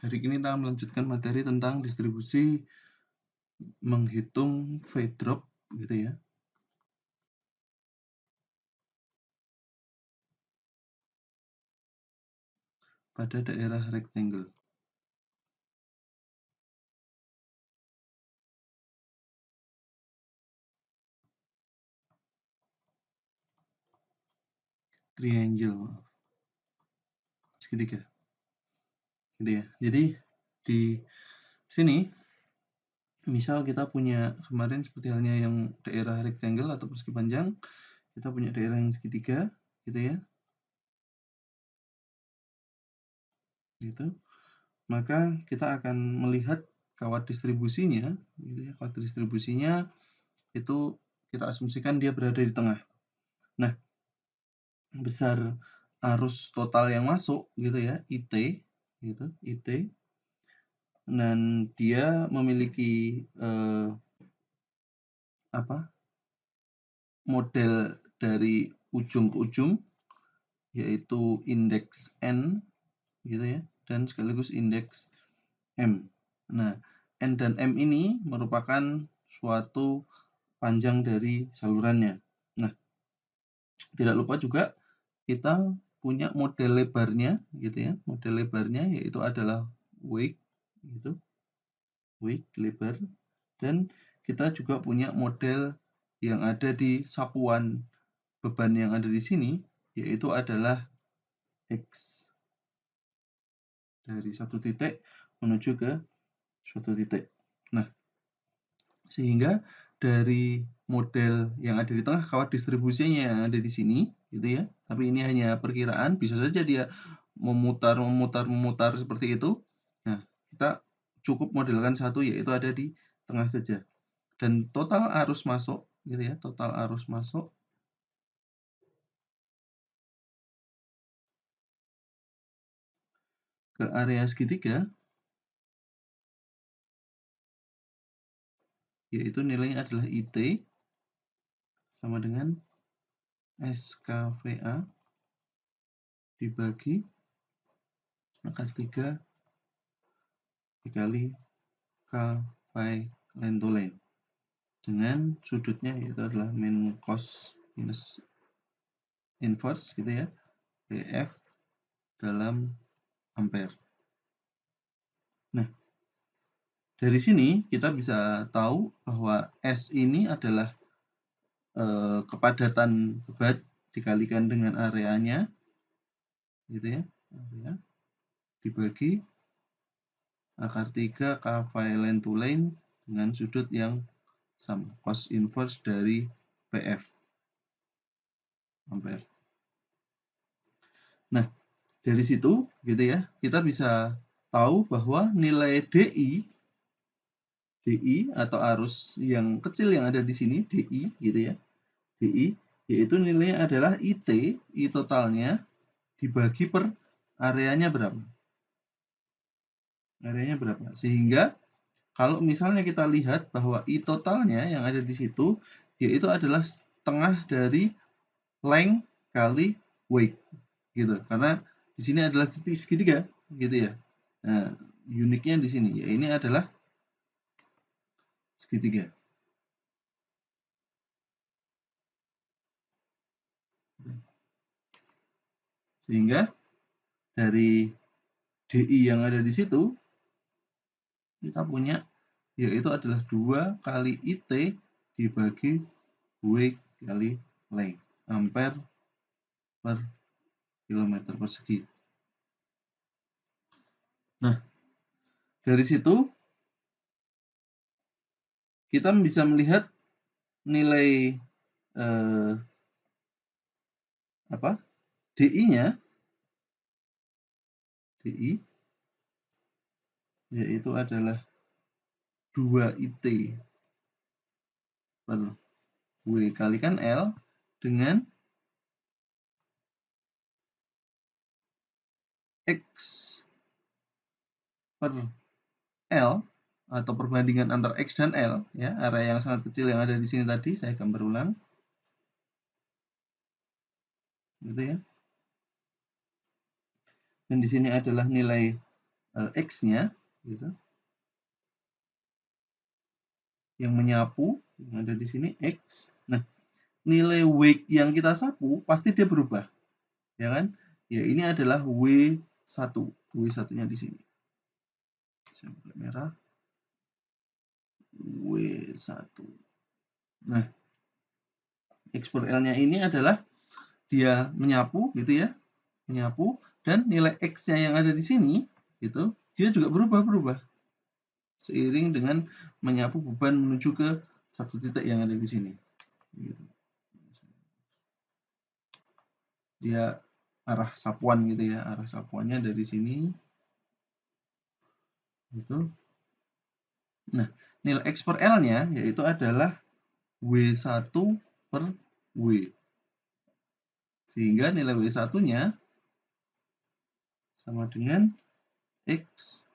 Hari ini kita melanjutkan materi tentang distribusi menghitung V-drop gitu ya. Pada daerah rectangle. Triangle, maaf. Segitiga. Gitu ya. Jadi di sini misal kita punya kemarin seperti halnya yang daerah rectangle atau persegi panjang, kita punya daerah yang segitiga gitu ya. Gitu. Maka kita akan melihat kawat distribusinya gitu ya. Kawat distribusinya itu kita asumsikan dia berada di tengah. Nah, besar arus total yang masuk gitu ya, IT gitu, IT, dan dia memiliki model dari ujung ke ujung, yaitu indeks N gitu ya, dan sekaligus indeks M. Nah, N dan M ini merupakan suatu panjang dari salurannya. Nah, tidak lupa juga kita punya model lebarnya gitu ya. Model lebarnya yaitu adalah wake gitu. Wake lebar, dan kita juga punya model yang ada di sapuan beban yang ada di sini, yaitu adalah X dari satu titik menuju ke suatu titik. Nah, sehingga dari model yang ada di tengah, kawat distribusinya yang ada di sini gitu ya. Tapi ini hanya perkiraan, bisa saja dia memutar seperti itu. Nah, kita cukup modelkan satu, yaitu ada di tengah saja. Dan total arus masuk gitu ya, total arus masuk ke area segitiga yaitu nilainya adalah IT sama dengan SKVA dibagi akar 3 dikali K pi line to line, dengan sudutnya yaitu adalah min cos minus inverse gitu ya, PF dalam ampere. Nah, dari sini kita bisa tahu bahwa S ini adalah kepadatan beban dikalikan dengan areanya gitu ya, area dibagi akar 3 K pi line to line dengan sudut yang sama, cos inverse dari PF ampere. Nah, dari situ gitu ya, kita bisa tahu bahwa nilai DI atau arus yang kecil yang ada di sini, DI gitu ya, DI, yaitu nilainya adalah IT, I totalnya dibagi per areanya berapa. Areanya berapa. Sehingga kalau misalnya kita lihat bahwa I totalnya yang ada di situ, yaitu adalah setengah dari length kali weight gitu. Karena di sini adalah segitiga gitu ya. Nah, uniknya di sini ya, ini adalah segitiga. Sehingga dari DI yang ada di situ kita punya yaitu adalah 2 kali IT dibagi W kali length ampere per kilometer persegi. Nah, dari situ kita bisa melihat nilai DI-nya, DI yaitu adalah 2 IT per W kalikan L dengan X per L atau perbandingan antara X dan L ya, area yang sangat kecil yang ada di sini tadi saya gambar ulang gitu ya. Dan di sini adalah nilai X-nya, gitu. Yang menyapu, yang ada di sini, X. Nah, nilai W yang kita sapu, pasti dia berubah. Ya kan? Ya, ini adalah W1. W1-nya di sini. Saya pakai merah. W1. Nah, X per L-nya ini adalah dia menyapu, gitu ya. Menyapu, dan nilai X-nya yang ada di sini, gitu, dia juga berubah-berubah. Seiring dengan menyapu beban menuju ke satu titik yang ada di sini. Gitu. Dia arah sapuan gitu ya, arah sapuannya dari sini. Gitu. Nah, nilai X per L-nya yaitu adalah W1 per W. Sehingga nilai W1-nya sama dengan X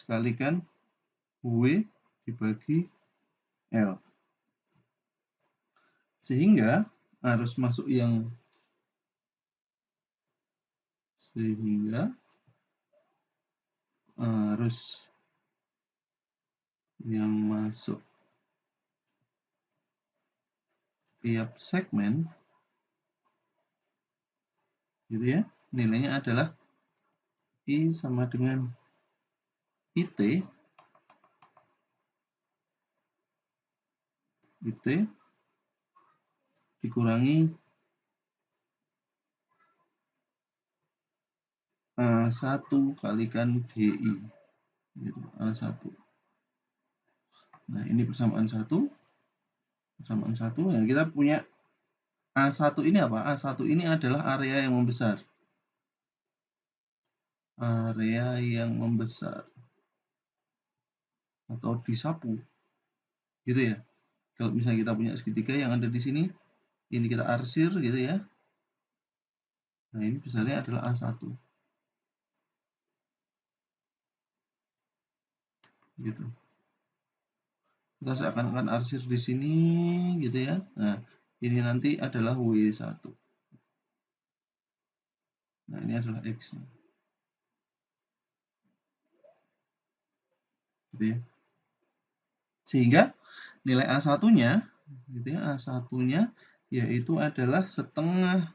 kalikan W dibagi L. Sehingga arus masuk yang masuk tiap segmen gitu ya, nilainya adalah I sama dengan IT dikurangi A1 kalikan DI gitu, A1. Nah, ini persamaan 1. Ya, kita punya A1 ini apa? A1 ini adalah area yang membesar. Area yang membesar atau disapu. Gitu ya. Kalau misalnya kita punya segitiga yang ada di sini, ini kita arsir gitu ya. Nah, ini besarnya adalah A1. Gitu. Kita seakan-akan arsir di sini gitu ya. Nah, ini nanti adalah W1. Nah, ini adalah X. Gitu ya. Sehingga nilai A1-nya gitu ya, A1-nya yaitu adalah setengah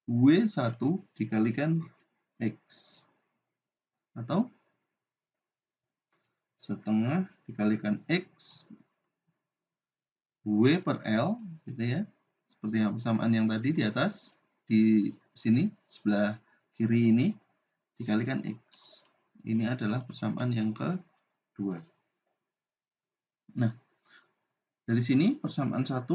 W1 dikalikan X. Atau setengah dikalikan X W per L gitu ya. Seperti yang persamaan yang tadi di atas, di sini sebelah kiri ini dikalikan X. Ini adalah persamaan yang kedua. Nah, dari sini persamaan 1,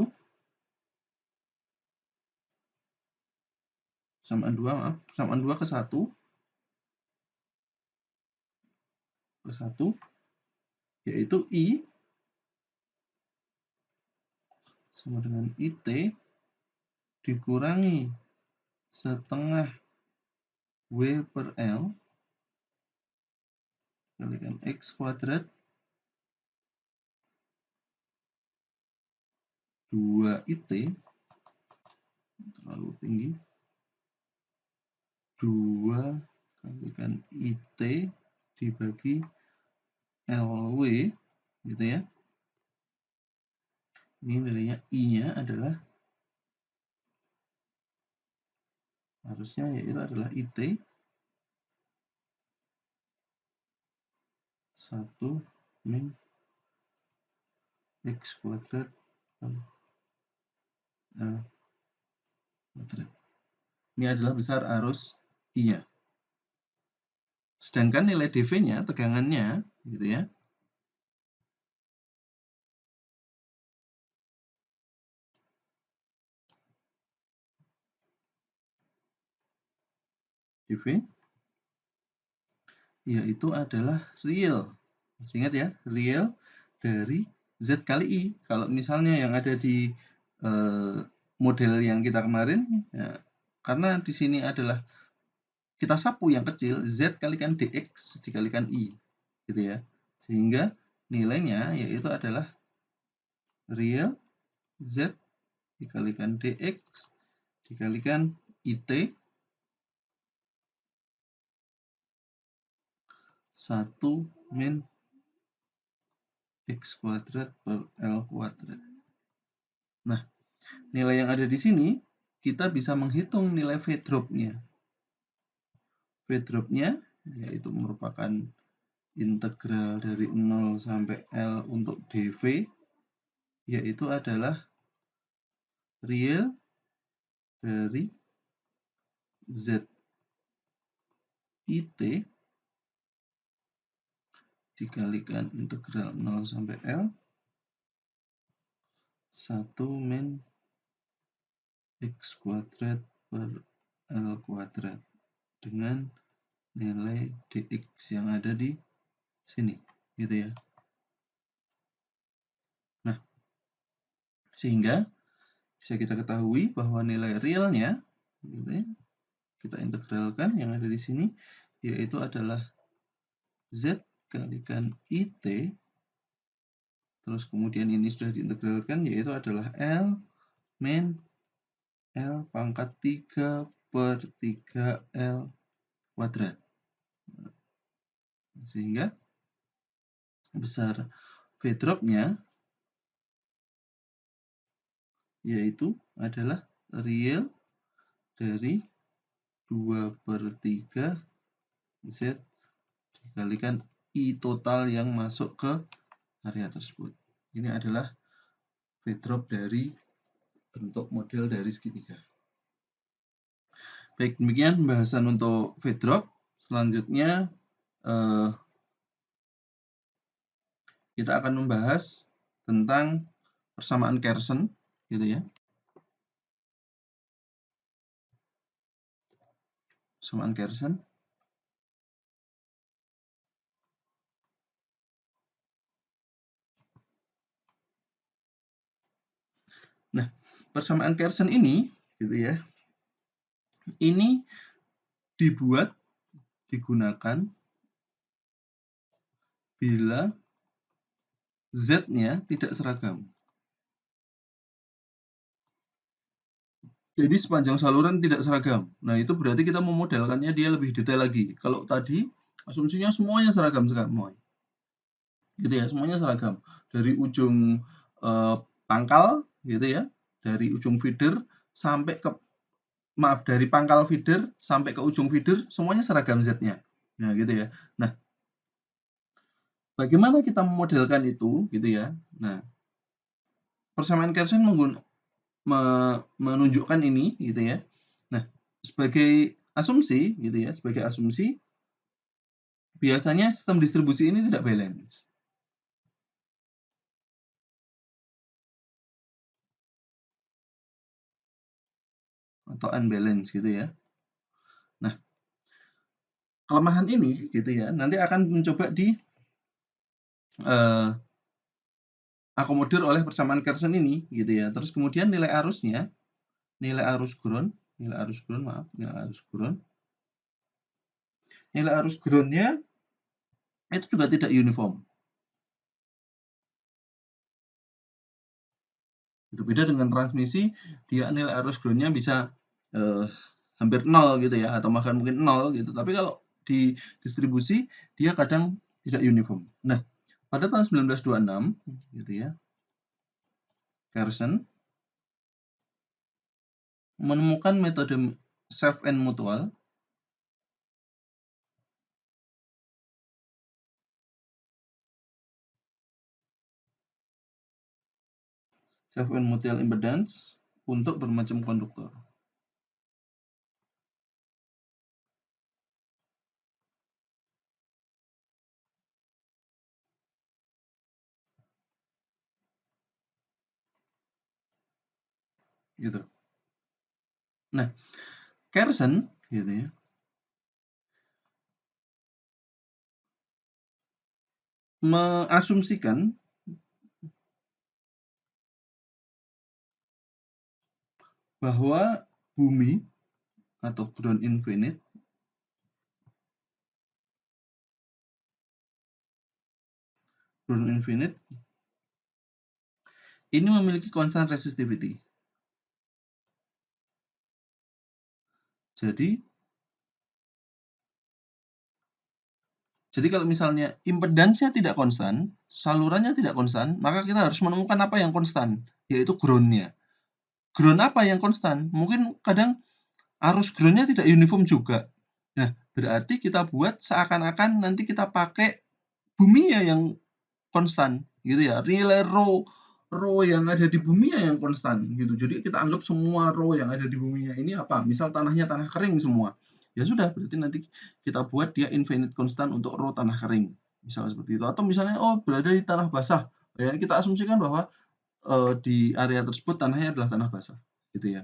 persamaan 2, persamaan 2 ke 1, yaitu I sama dengan IT dikurangi setengah W per L kalikan X kuadrat 2 IT terlalu tinggi, 2 kalikan IT dibagi LW gitu ya. Ini nilainya I-nya adalah harusnya yaitu adalah IT 1 min X kuadrat kuadrat. Ini adalah besar arus I-nya. Sedangkan nilai dV-nya, tegangannya gitu ya. dV yaitu adalah real. Masih ingat ya, real dari Z kali I. Kalau misalnya yang ada di model yang kita kemarin, ya, karena di sini adalah kita sapu yang kecil, Z kalikan DX dikalikan I. Gitu ya. Sehingga nilainya yaitu adalah real Z dikalikan DX dikalikan IT 1 min X kuadrat per L kuadrat. Nah, nilai yang ada di sini, kita bisa menghitung nilai V drop-nya. V drop-nya yaitu merupakan integral dari 0 sampai L untuk dV, yaitu adalah real dari ZIT dikalikan integral 0 sampai L 1 min X kuadrat per L kuadrat dengan nilai dx yang ada di sini, gitu ya. Nah, sehingga bisa kita ketahui bahwa nilai realnya, gitu ya, kita integralkan yang ada di sini, yaitu adalah Z kalikan IT, terus kemudian ini sudah diintegralkan, yaitu adalah L min L pangkat 3 per 3L kuadrat. Sehingga besar V drop-nya yaitu adalah real dari 2 per 3 Z dikalikan I total yang masuk ke area tersebut. Ini adalah V drop dari bentuk model dari segitiga. Baik, demikian pembahasan untuk V drop. Selanjutnya kita akan membahas tentang persamaan Carson, gitu ya. Persamaan Carson. Nah, persamaan Carson ini, gitu ya, ini digunakan bila Z-nya tidak seragam. Jadi sepanjang saluran tidak seragam. Nah, itu berarti kita memodelkannya dia lebih detail lagi. Kalau tadi asumsinya semuanya seragam semua. Gitu ya, semuanya seragam. Dari ujung pangkal gitu ya, dari ujung feeder sampai ke dari pangkal feeder sampai ke ujung feeder semuanya seragam Z-nya. Nah, gitu ya. Nah, bagaimana kita memodelkan itu gitu ya. Nah, persamaan Carson menunjukkan ini gitu ya. Nah, sebagai asumsi gitu ya, sebagai asumsi biasanya sistem distribusi ini tidak balance atau unbalance gitu ya. Nah, kelemahan ini gitu ya nanti akan mencoba di akomodir oleh persamaan Carson ini gitu ya. Terus kemudian nilai arusnya, nilai arus ground nilai arus groundnya itu juga tidak uniform. Berbeda dengan transmisi, dia nilai arus groundnya bisa hampir 0 gitu ya, atau bahkan mungkin 0 gitu. Tapi kalau di distribusi, dia kadang tidak uniform. Nah, pada tahun 1926 gitu ya, Carson menemukan metode self and mutual impedance untuk bermacam konduktor. Gitu. Nah, Carson gitu ya, mengasumsikan bahwa bumi atau ground infinite ini memiliki constant resistivity. Jadi Jadi kalau misalnya impedansnya tidak konstan, salurannya tidak konstan, maka kita harus menemukan apa yang konstan, yaitu ground-nya. Ground apa yang konstan? Mungkin kadang arus ground-nya tidak uniform juga. Nah, berarti kita buat seakan-akan nanti kita pakai buminya yang konstan, gitu ya. Nilai rho yang ada di buminya yang konstan, gitu. Jadi kita anggap semua rho yang ada di buminya ini apa? Misal tanahnya tanah kering semua. Ya sudah, berarti nanti kita buat dia infinite konstan untuk rho tanah kering. Misalnya seperti itu. Atau misalnya, oh berada di tanah basah. Ya, kita asumsikan bahwa di area tersebut tanahnya adalah tanah basah, gitu ya.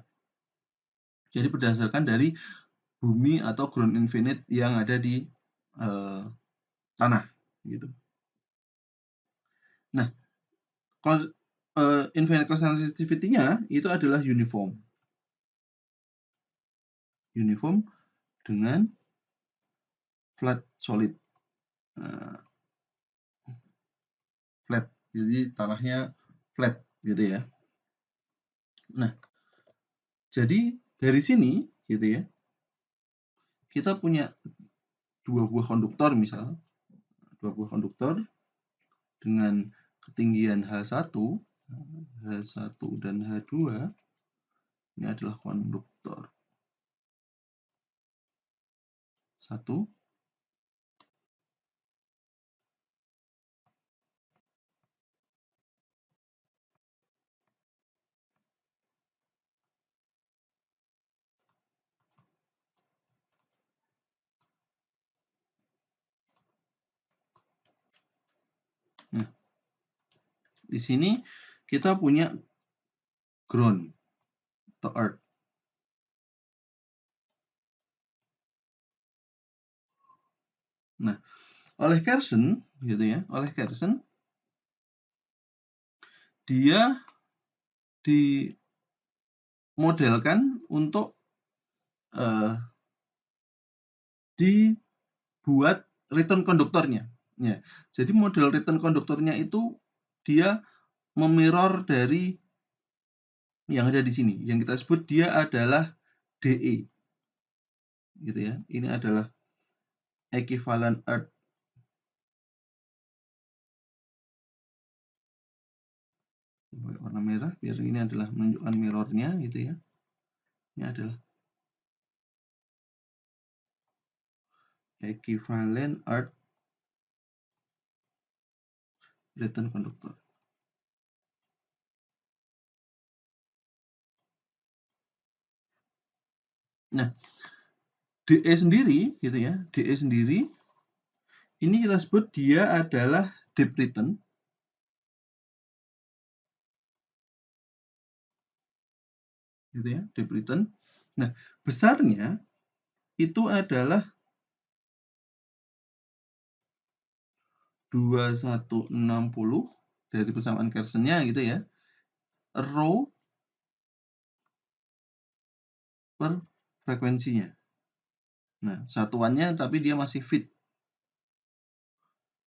Jadi berdasarkan dari bumi atau ground infinite yang ada di tanah, gitu. Nah, infinite constant sensitivity-nya itu adalah uniform. Uniform dengan flat solid. Flat. Jadi tanahnya flat gitu ya. Nah, jadi dari sini gitu ya. Kita punya dua buah konduktor misal. Dua buah konduktor dengan ketinggian H1, H1 dan H2. Ini adalah konduktor 1. Nah, di sini kita punya ground atau earth. Nah, oleh Kersen gitu ya, oleh Kersen dia dimodelkan untuk dibuat return konduktornya. Ya, jadi model return konduktornya itu dia memirror dari yang ada di sini. Yang kita sebut dia adalah DE. Gitu ya. Ini adalah equivalent earth. Warna merah biar ini adalah menunjukkan mirrornya gitu ya. Ini adalah equivalent earth return conductor. Nah, DE sendiri gitu ya. DE sendiri ini kita sebut dia adalah deep return. Gitu ya, deep return. Nah, besarnya itu adalah 2160 dari persamaan Kersennya gitu ya. Rho per frekuensinya. Nah, satuannya tapi dia masih feet.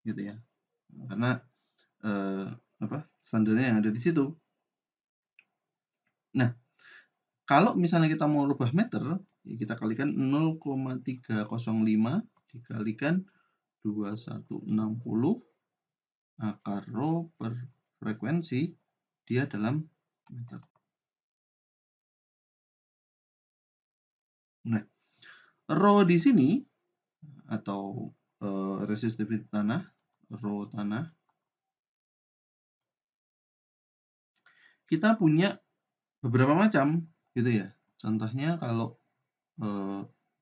Gitu ya. Karena standarnya yang ada di situ. Nah, kalau misalnya kita mau rubah meter, ya kita kalikan 0,305 dikalikan 2160 akar rho per frekuensi dia dalam meter. Nah, rho di sini atau resistivity tanah, rho tanah, kita punya beberapa macam gitu ya. Contohnya kalau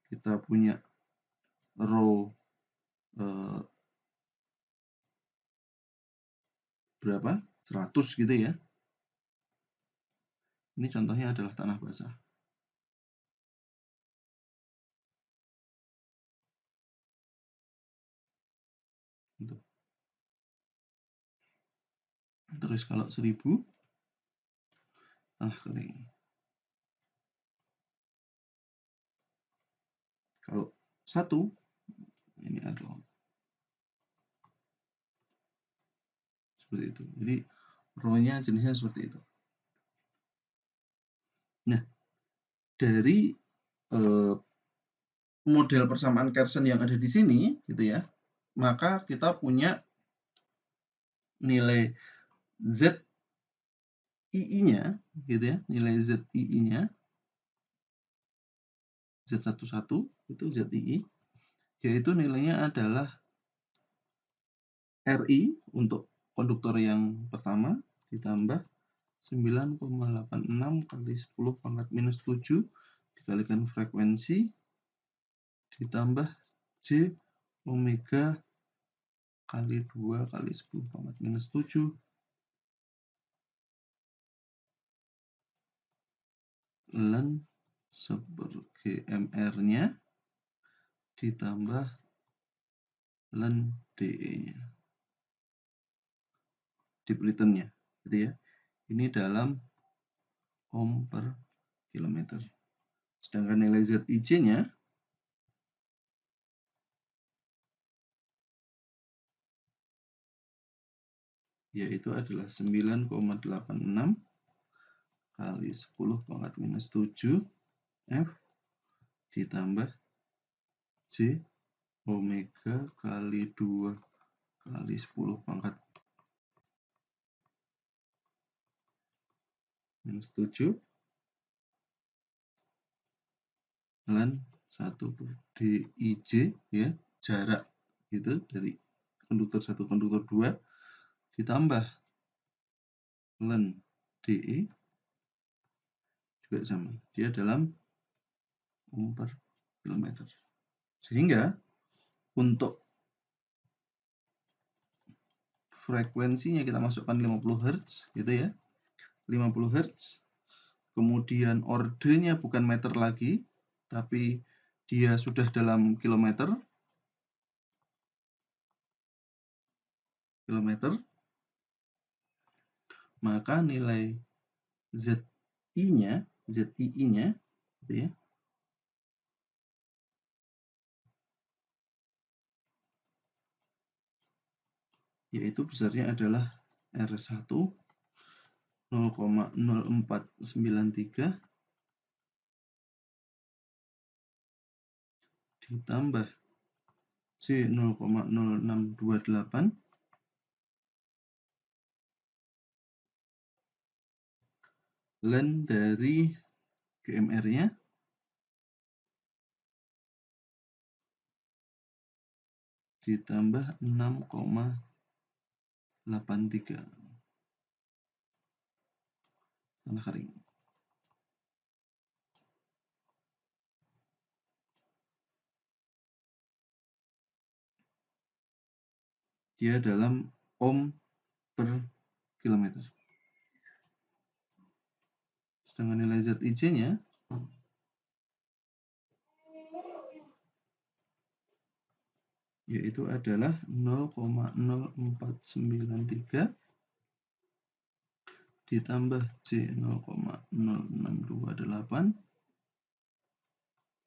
kita punya rho berapa? 100 gitu ya. Ini contohnya adalah tanah basah. Gitu. Terus kalau 1000 tanah kering. Kalau 1 ini adalah seperti itu. Jadi rho-nya jenisnya seperti itu. Nah, dari model persamaan Kersen yang ada di sini gitu ya. maka kita punya nilai ZII-nya, gitu ya, nilai ZII-nya Z11 itu ZII, yaitu nilainya adalah RI untuk konduktor yang pertama ditambah 9,86 kali 10 pangkat minus 7 dikalikan frekuensi ditambah J omega kali 2 kali 10 pangkat minus 7 ln sebagai MR-nya ditambah ln DE-nya. Deep return-nya, gitu ya. Ini dalam ohm per kilometer. Sedangkan nilai ZIJ-nya yaitu adalah 9,86 kali 10 pangkat minus 7 F ditambah J omega kali 2 kali 10 pangkat minus 7 ln 1 DIJ, ya, jarak gitu dari konduktor 1 konduktor 2 ditambah ln DE juga sama, dia dalam ohm per kilometer. Sehingga untuk frekuensinya kita masukkan 50 Hz gitu ya. 50 Hz. Kemudian ordenya bukan meter lagi, tapi dia sudah dalam kilometer. Maka nilai ZII-nya gitu ya, yaitu besarnya adalah R1 0,0493 ditambah C 0,0628 ln dari GMR-nya ditambah 6,83 tanah kering. Dia dalam ohm per kilometer. Sedangkan nilai ZIJ-nya yaitu adalah 0,0493 ditambah C 0,0628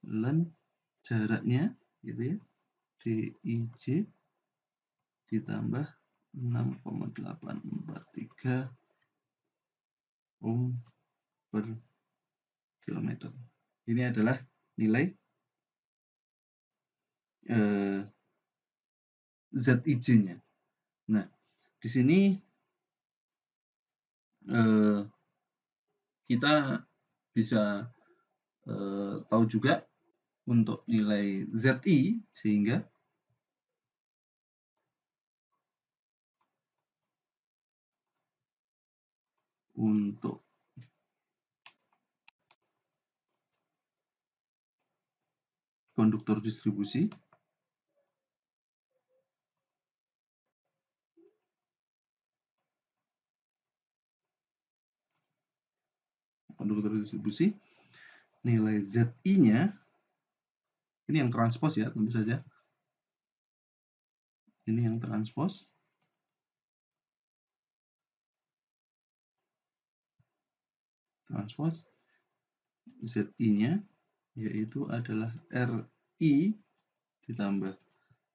ln jaraknya gitu ya, DIJ ditambah 6,843 ohm per kilometer. Ini adalah nilai ZIJ-nya. Nah, di sini kita bisa tahu juga untuk nilai ZI, sehingga untuk konduktor distribusi nilai ZI-nya ini yang transpose ya, tentu saja. Ini yang transpose. ZI-nya yaitu adalah RI ditambah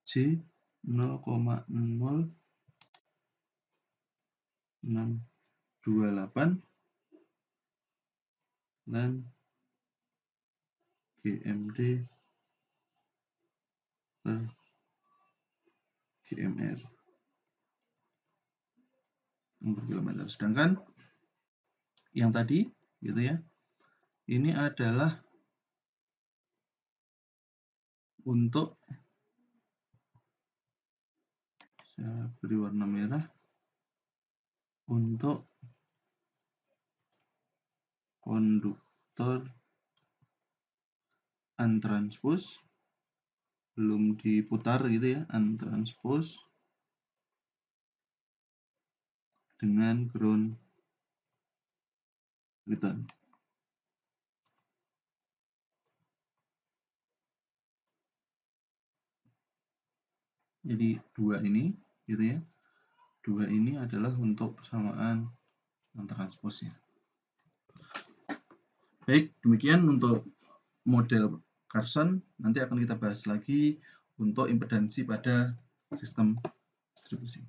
J 0,0628 dan GMD per GMR per kilometer. Sedangkan yang tadi gitu ya, ini adalah untuk, saya beri warna merah, untuk konduktor untranspose, belum diputar gitu ya, untranspose dengan ground return. Jadi dua ini gitu ya, dua ini adalah untuk persamaan untranspose ya. Baik, demikian untuk model Carson. Nanti akan kita bahas lagi untuk impedansi pada sistem distribusi.